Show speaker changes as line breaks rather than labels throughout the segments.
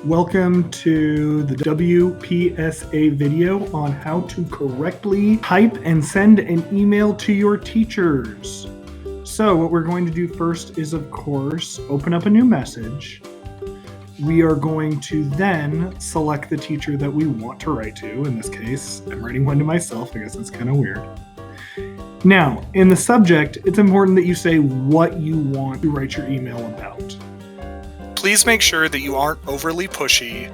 Welcome to the WPSA video on how to correctly type and send an email to your teachers. So what we're going to do first is, of course, open up a new message. We are going to then select the teacher that we want to write to. In this case, I'm writing one to myself. I guess that's kind of weird. Now, in the subject, it's important that you say what you want to write your email about.
Please make sure that you aren't overly pushy.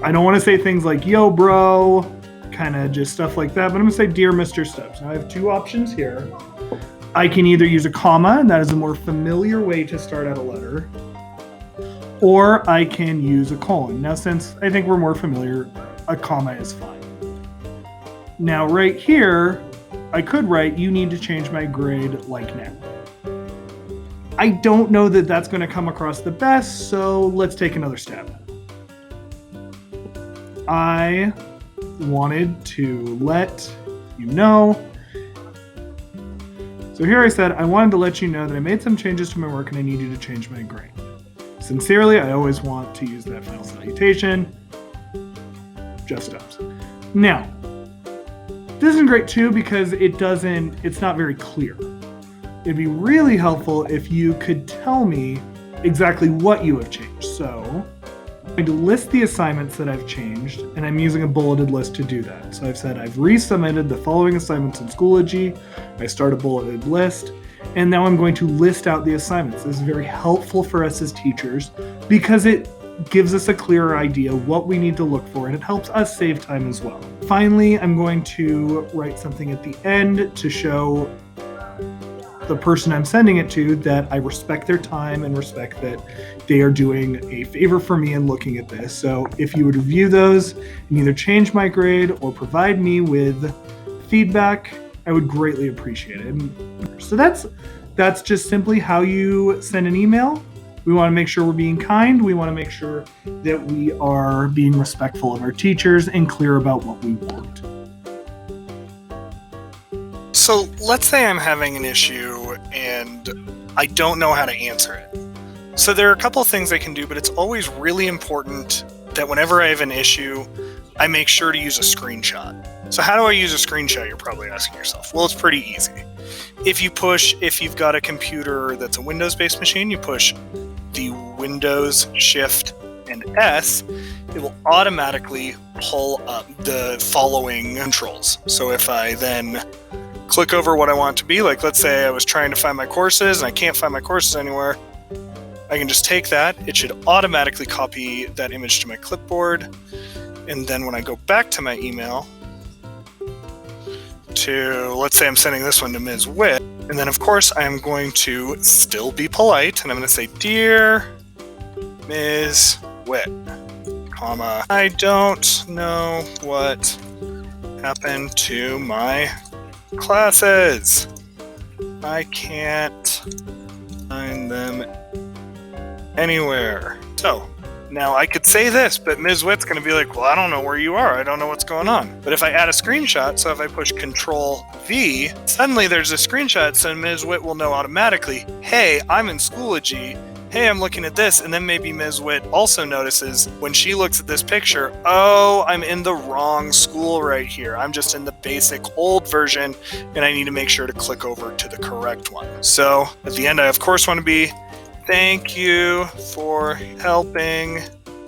I don't want to say things like, yo, bro, kind of just stuff like that, but I'm going to say, dear Mr. Stubbs. Now, I have two options here. I can either use a comma, and that is a more familiar way to start out a letter, or I can use a colon. Now, since I think we're more familiar, a comma is fine. Now, right here, I could write, you need to change my grade like now. I don't know that that's going to come across the best, so let's take another stab. I wanted to let you know. So here I said, I wanted to let you know that I made some changes to my work and I need you to change my grade. Sincerely, I always want to use that final salutation. Jeff Stubbs. Now, this isn't great too because it's not very clear. It'd be really helpful if you could tell me exactly what you have changed. So I'm going to list the assignments that I've changed, and I'm using a bulleted list to do that. So I've said I've resubmitted the following assignments in Schoology. I start a bulleted list, and now I'm going to list out the assignments. This is very helpful for us as teachers because it gives us a clearer idea what we need to look for, and it helps us save time as well. Finally, I'm going to write something at the end to show the person I'm sending it to that I respect their time and respect that they are doing a favor for me in looking at this. So if you would review those and either change my grade or provide me with feedback, I would greatly appreciate it. So that's just simply how you send an email. We want to make sure we're being kind. We want to make sure that we are being respectful of our teachers and clear about what we want.
So let's say I'm having an issue and I don't know how to answer it. So there are a couple of things I can do, but it's always really important that whenever I have an issue, I make sure to use a screenshot. So how do I use a screenshot, you're probably asking yourself? Well, it's pretty easy. If you've got a computer that's a Windows-based machine, you push the Windows Shift and S, it will automatically pull up the following controls. So if I then click over what I want it to be, like let's say I was trying to find my courses and I can't find my courses anywhere, I can just take that. It should automatically copy that image to my clipboard. And then when I go back to my email to, let's say I'm sending this one to Ms. Witt, and then of course I am going to still be polite and I'm going to say, dear Ms. Witt, comma, I don't know what happened to my classes. I can't find them anywhere. So now I could say this, but Ms. Witt's going to be like, well, I don't know where you are. I don't know what's going on. But if I add a screenshot, so if I push Control V, suddenly there's a screenshot, so Ms. Witt will know automatically, hey, I'm in Schoology. Hey, I'm looking at this, and then maybe Ms. Witt also notices when she looks at this picture, oh, I'm in the wrong school right here. I'm just in the basic old version, and I need to make sure to click over to the correct one. So at the end, I of course want to be, thank you for helping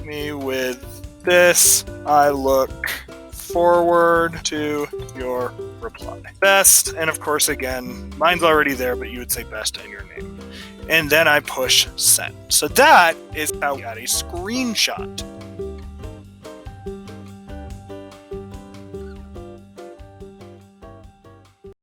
me with this. I look forward to your reply. Best, and of course, again, mine's already there, but you would say best and your name. And then I push send. So that is how we got a screenshot.